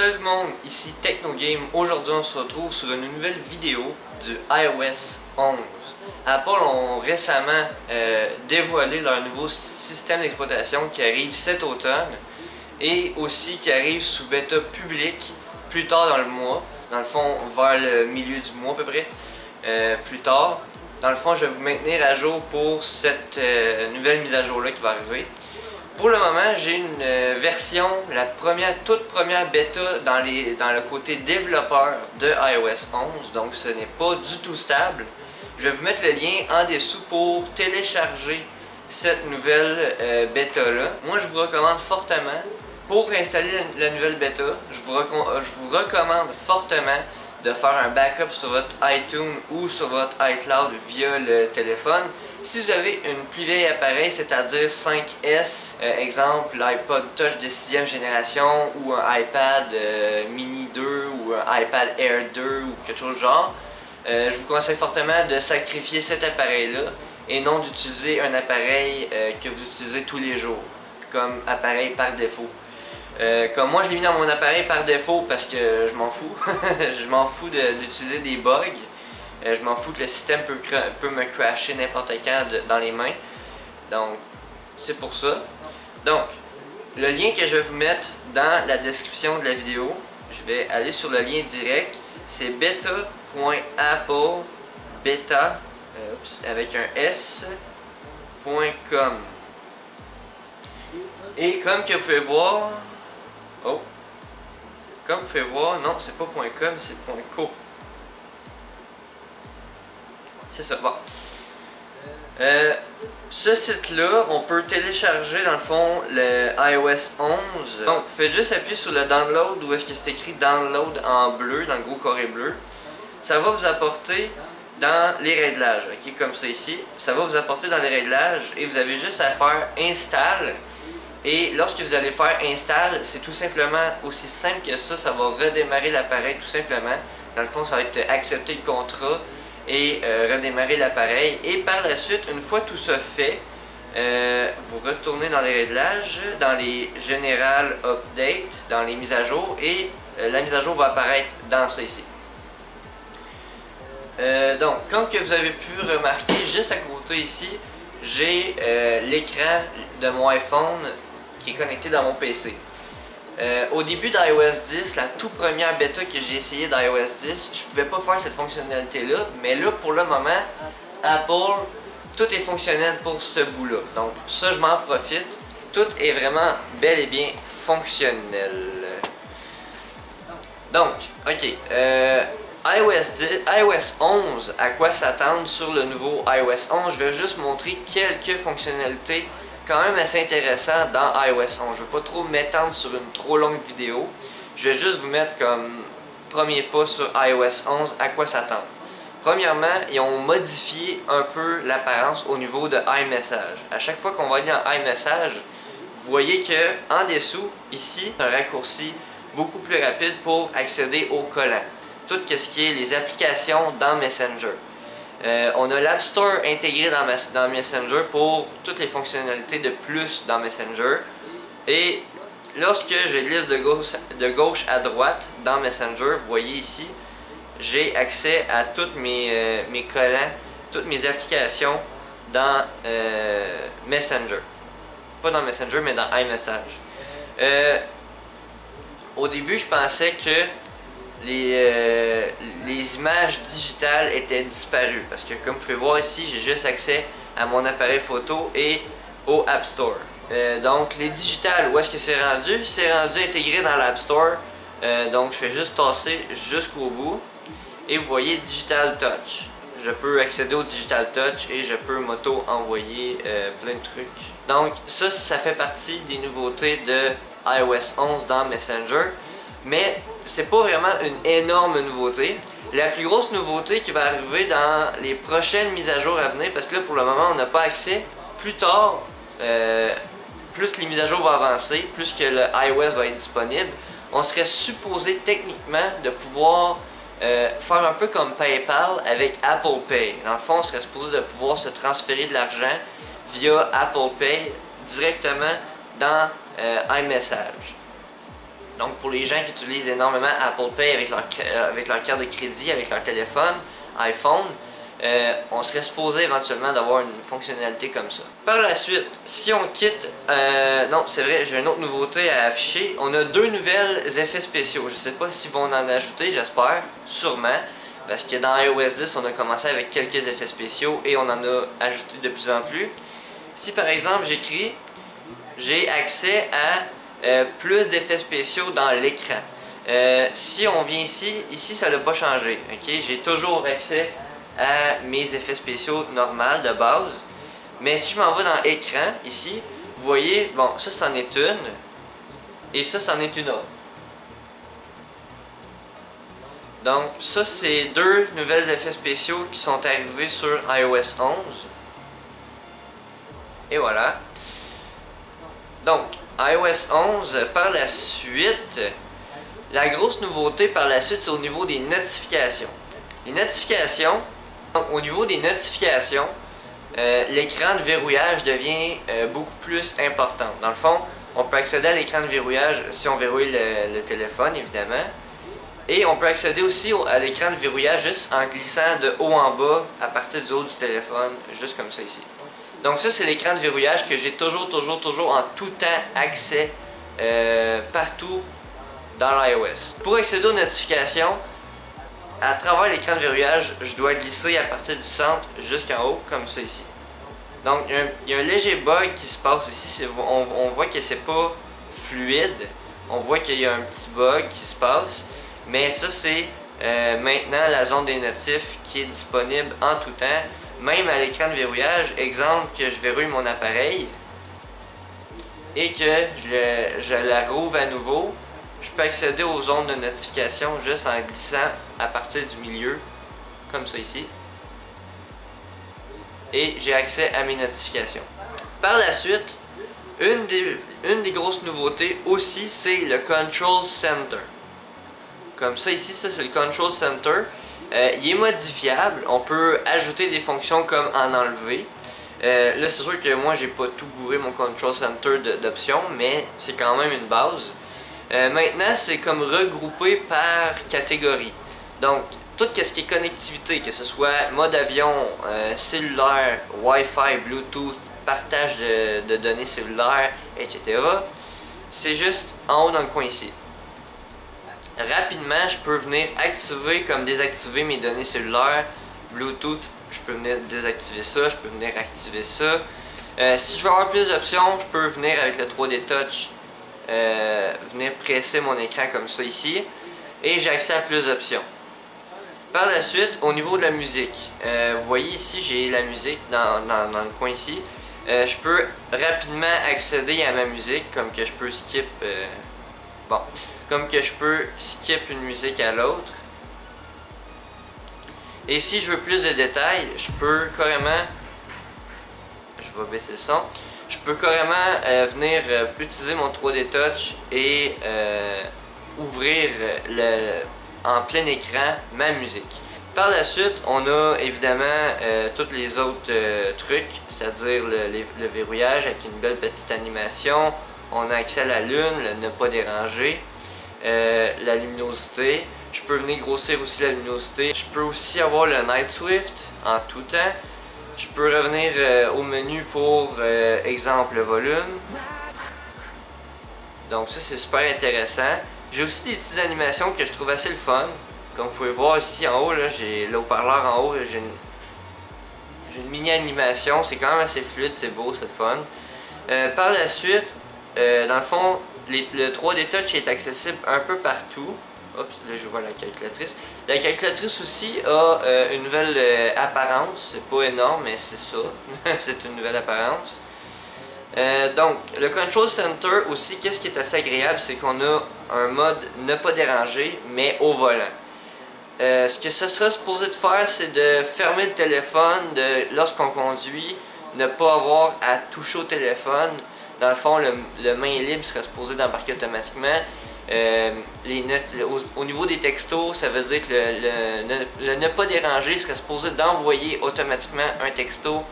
Salut tout le monde, ici TechnoGame. Aujourd'hui on se retrouve sur une nouvelle vidéo du iOS 11. Apple ont récemment dévoilé leur nouveau système d'exploitation qui arrive cet automne et aussi qui arrive sous bêta public plus tard dans le mois, dans le fond vers le milieu du mois à peu près, plus tard. Dans le fond je vais vous maintenir à jour pour cette nouvelle mise à jour là qui va arriver. Pour le moment, j'ai une version, la toute première bêta dans le côté développeur de iOS 11, donc ce n'est pas du tout stable. Je vais vous mettre le lien en dessous pour télécharger cette nouvelle bêta-là. Moi, je vous recommande fortement, pour installer la nouvelle bêta, je vous recommande fortement de faire un backup sur votre iTunes ou sur votre iCloud via le téléphone. Si vous avez une plus vieille appareil, c'est-à-dire 5S, exemple l'iPod Touch de 6e génération ou un iPad mini 2 ou un iPad Air 2 ou quelque chose du genre, je vous conseille fortement de sacrifier cet appareil-là et non d'utiliser un appareil que vous utilisez tous les jours, comme appareil par défaut. Comme moi je l'ai mis dans mon appareil par défaut parce que je m'en fous. Je m'en fous d'utiliser des bugs. Je m'en fous que le système peut me crasher n'importe quand dans les mains. Donc c'est pour ça. Donc le lien que je vais vous mettre dans la description de la vidéo, je vais aller sur le lien direct. C'est beta.apple beta avec un s.com. Et comme que vous pouvez voir, comme vous pouvez voir, non, c'est pas .com, c'est .co. C'est ça, bon. Ce site-là, on peut télécharger dans le fond le iOS 11. Donc, vous faites juste appuyer sur le download où est-ce que c'est écrit download en bleu, dans le gros carré bleu. Ça va vous apporter dans les réglages, ok, comme ça ici. Ça va vous apporter dans les réglages et vous avez juste à faire install. Et lorsque vous allez faire install, c'est tout simplement aussi simple que ça, ça va redémarrer l'appareil tout simplement. Dans le fond, ça va être accepter le contrat et redémarrer l'appareil. Et par la suite, une fois tout ça fait, vous retournez dans les réglages, dans les General Update, dans les mises à jour, et la mise à jour va apparaître dans ça ici. Donc, comme que vous avez pu remarquer, juste à côté ici, j'ai l'écran de mon iPhone qui est connecté dans mon PC. Au début d'iOS 10, la toute première bêta que j'ai essayé d'iOS 10, je pouvais pas faire cette fonctionnalité-là, mais là, pour le moment, Apple, tout est fonctionnel pour ce bout-là. Donc, ça, je m'en profite. Tout est vraiment bel et bien fonctionnel. Donc, ok. iOS 11, à quoi s'attendre sur le nouveau iOS 11? Je vais juste montrer quelques fonctionnalités quand même assez intéressantes dans iOS 11. Je ne vais pas trop m'étendre sur une trop longue vidéo. Je vais juste vous mettre comme premier pas sur iOS 11 à quoi s'attendre. Premièrement, ils ont modifié un peu l'apparence au niveau de iMessage. À chaque fois qu'on va aller dans iMessage, vous voyez que en dessous, ici, un raccourci beaucoup plus rapide pour accéder aux collants. Tout ce qui est les applications dans Messenger. On a l'App Store intégré dans Messenger pour toutes les fonctionnalités de plus dans Messenger. Et lorsque je glisse de gauche à droite dans Messenger, vous voyez ici, j'ai accès à tous mes collants, toutes mes applications dans Messenger. Pas dans Messenger, mais dans iMessage. Au début, je pensais que les images digitales étaient disparues parce que comme vous pouvez voir ici, j'ai juste accès à mon appareil photo et au App Store. Donc les digitales, où est-ce que c'est rendu? C'est rendu intégré dans l'App Store. Donc je fais juste tasser jusqu'au bout et vous voyez Digital Touch. Je peux accéder au Digital Touch et je peux m'auto-envoyer plein de trucs. Donc ça fait partie des nouveautés de iOS 11 dans Messenger. Mais c'est pas vraiment une énorme nouveauté. La plus grosse nouveauté qui va arriver dans les prochaines mises à jour à venir, parce que là pour le moment on n'a pas accès, plus tard, plus les mises à jour vont avancer, plus que le iOS va être disponible, on serait supposé techniquement de pouvoir faire un peu comme PayPal avec Apple Pay. Dans le fond, on serait supposé de pouvoir se transférer de l'argent via Apple Pay directement dans iMessage. Donc pour les gens qui utilisent énormément Apple Pay avec leur carte de crédit, avec leur téléphone, iPhone, on serait supposé éventuellement d'avoir une fonctionnalité comme ça. Par la suite, si on quitte... non, c'est vrai, j'ai une autre nouveauté à afficher. On a 2 nouvelles effets spéciaux. Je sais pas s'ils vont en ajouter, j'espère. Sûrement. Parce que dans iOS 10, on a commencé avec quelques effets spéciaux et on en a ajouté de plus en plus. Si par exemple j'écris, j'ai accès à plus d'effets spéciaux dans l'écran. Si on vient ici ça n'a pas changé. Okay? J'ai toujours accès à mes effets spéciaux normaux de base. Mais si je m'en vais dans écran, ici, vous voyez, bon, ça c'en est une. Et ça c'en est une autre. Donc ça c'est 2 nouvelles effets spéciaux qui sont arrivés sur iOS 11. Et voilà. Donc iOS 11 par la suite, la grosse nouveauté par la suite c'est au niveau des notifications. Les notifications, donc au niveau des notifications, l'écran de verrouillage devient beaucoup plus important. Dans le fond, on peut accéder à l'écran de verrouillage si on verrouille le téléphone évidemment. Et on peut accéder aussi à l'écran de verrouillage juste en glissant de haut en bas à partir du haut du téléphone, juste comme ça ici. Donc ça c'est l'écran de verrouillage que j'ai toujours en tout temps accès partout dans l'iOS. Pour accéder aux notifications, à travers l'écran de verrouillage, je dois glisser à partir du centre jusqu'en haut, comme ça ici. Donc il y a un léger bug qui se passe ici, on voit que c'est pas fluide, on voit qu'il y a un petit bug qui se passe. Mais ça c'est maintenant la zone des notifs qui est disponible en tout temps, même à l'écran de verrouillage. Exemple que je verrouille mon appareil et que je la rouvre à nouveau, je peux accéder aux zones de notification juste en glissant à partir du milieu, comme ça ici. Et j'ai accès à mes notifications. Par la suite, une des grosses nouveautés aussi, c'est le Control Center. Comme ça ici, ça c'est le Control Center. Il est modifiable, on peut ajouter des fonctions comme en enlever. Là c'est sûr que moi j'ai pas tout bourré mon Control Center d'options, mais c'est quand même une base. Maintenant c'est comme regroupé par catégorie. Donc tout ce qui est connectivité, que ce soit mode avion, cellulaire, Wi-Fi, Bluetooth, partage de données cellulaires, etc. C'est juste en haut dans le coin ici. Rapidement, je peux venir activer comme désactiver mes données cellulaires. Bluetooth, je peux venir désactiver ça, je peux venir activer ça. Si je veux avoir plus d'options, je peux venir avec le 3D Touch, venir presser mon écran comme ça ici. Et j'ai accès à plus d'options. Par la suite, au niveau de la musique, vous voyez ici, j'ai la musique dans le coin ici. Je peux rapidement accéder à ma musique, comme que je peux skip... Comme que je peux skip une musique à l'autre. Et si je veux plus de détails, je peux carrément... Je vais baisser le son. Je peux carrément venir utiliser mon 3D Touch et ouvrir en plein écran ma musique. Par la suite, on a évidemment tous les autres trucs, c'est-à-dire le verrouillage avec une belle petite animation. On a accès à la lune, le ne pas déranger. La luminosité, je peux venir grossir aussi la luminosité, je peux aussi avoir le Night Swift en tout temps, je peux revenir au menu pour exemple le volume, donc ça c'est super intéressant. J'ai aussi des petites animations que je trouve assez le fun, comme vous pouvez voir ici en haut, j'ai le haut-parleur en haut, j'ai une mini animation, c'est quand même assez fluide, c'est beau, c'est le fun. Par la suite, dans le fond, le 3D Touch est accessible un peu partout. Oups, là je vois la calculatrice. La calculatrice aussi a une nouvelle apparence. C'est pas énorme, mais c'est ça. C'est une nouvelle apparence. Donc, le Control Center aussi, qu'est-ce qui est assez agréable, c'est qu'on a un mode ne pas déranger, mais au volant. Ce que ça sera supposé de faire, c'est de fermer le téléphone lorsqu'on conduit, ne pas avoir à toucher au téléphone. Dans le fond, le main libre serait supposé d'embarquer automatiquement. Au niveau des textos, ça veut dire que le ne pas déranger serait supposé d'envoyer automatiquement un texto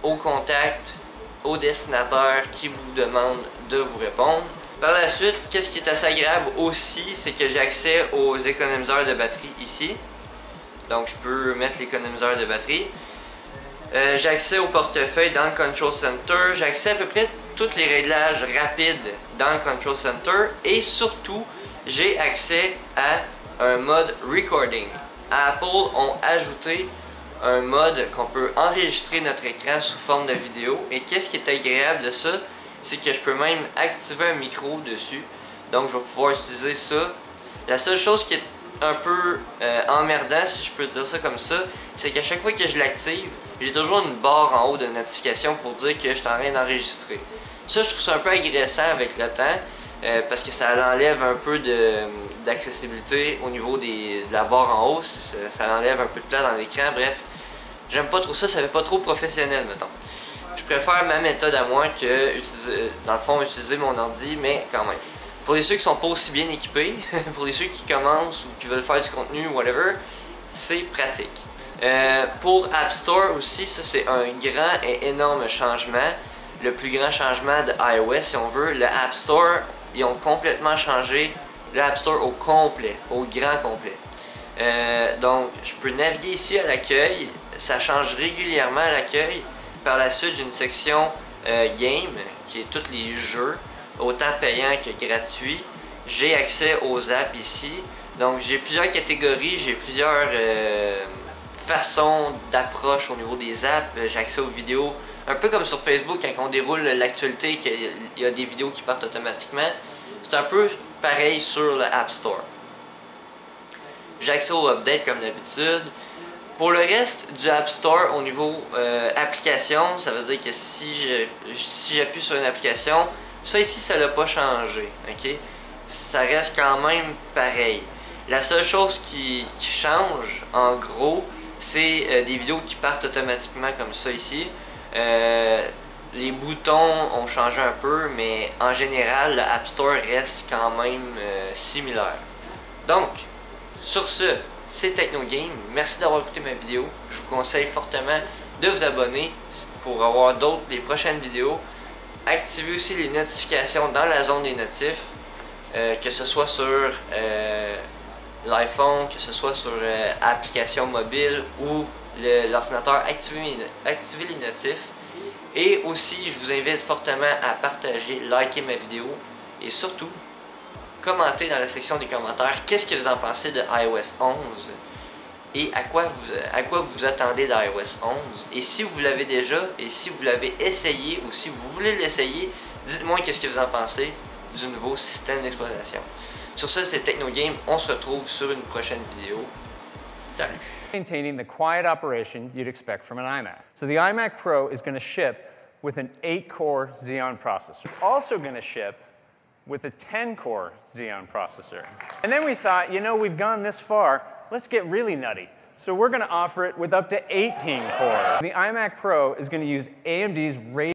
au contact, au destinataire qui vous demande de vous répondre. Par la suite, qu'est-ce qui est assez agréable aussi, c'est que j'ai accès aux économiseurs de batterie ici. Donc je peux mettre l'économiseur de batterie. J'ai accès au portefeuille dans le Control Center. J'ai accès à peu près tous les réglages rapides dans le Control Center. Et surtout, j'ai accès à un mode Recording. Apple ont ajouté un mode qu'on peut enregistrer notre écran sous forme de vidéo. Et qu'est-ce qui est agréable de ça, c'est que je peux même activer un micro dessus. Donc je vais pouvoir utiliser ça. La seule chose qui est un peu emmerdant, si je peux dire ça comme ça, c'est qu'à chaque fois que je l'active, j'ai toujours une barre en haut de notification pour dire que je suis en train d'enregistrer. Ça, je trouve ça un peu agressant avec le temps, parce que ça enlève un peu d'accessibilité au niveau de la barre en haut, ça enlève un peu de place dans l'écran, bref. J'aime pas trop ça, ça fait pas trop professionnel, mettons. Je préfère ma méthode à moi que, dans le fond, utiliser mon ordi, mais quand même. Pour les ceux qui sont pas aussi bien équipés, pour les ceux qui commencent ou qui veulent faire du contenu ou whatever, c'est pratique. Pour App Store aussi, ça c'est un grand et énorme changement. Le plus grand changement de iOS, si on veut. Le App Store, ils ont complètement changé le App Store au complet, au grand complet. Donc, je peux naviguer ici à l'accueil. Ça change régulièrement à l'accueil. Par la suite, j'ai une section Game, qui est tous les jeux, autant payants que gratuits. J'ai accès aux apps ici. Donc, j'ai plusieurs catégories, j'ai plusieurs façons d'approche au niveau des apps. J'ai accès aux vidéos, un peu comme sur Facebook, quand on déroule l'actualité, qu'il y a des vidéos qui partent automatiquement. C'est un peu pareil sur le App Store. J'ai accès aux updates comme d'habitude. Pour le reste du App Store, au niveau application, ça veut dire que si j'appuie sur une application, ça ici, ça l'a pas changé. Okay? Ça reste quand même pareil. La seule chose qui change, en gros, c'est des vidéos qui partent automatiquement comme ça ici. Les boutons ont changé un peu, mais en général, le App Store reste quand même similaire. Donc, sur ce, c'est TechnoGame. Merci d'avoir écouté ma vidéo. Je vous conseille fortement de vous abonner pour avoir les prochaines vidéos. Activez aussi les notifications dans la zone des notifs, que ce soit sur l'iPhone, que ce soit sur l'application mobile ou l'ordinateur. Activez les notifs. Et aussi, je vous invite fortement à partager, liker ma vidéo et surtout, commentez dans la section des commentaires qu'est-ce que vous en pensez de iOS 11 et à quoi vous attendez d'iOS 11. Et si vous l'avez déjà, et si vous l'avez essayé ou si vous voulez l'essayer, dites-moi qu'est-ce que vous en pensez du nouveau système d'exploitation. Sur ce, c'est TechnoGame. On se retrouve sur une prochaine vidéo. Salut! Maintaining the quiet operation you'd expect from an iMac. So the iMac Pro is going to ship with an 8-core Xeon processor. It's also going to ship with a 10-core Xeon processor. And then we thought, you know, we've gone this far, let's get really nutty. So we're going to offer it with up to 18 cores. The iMac Pro is going to use AMD's Radeon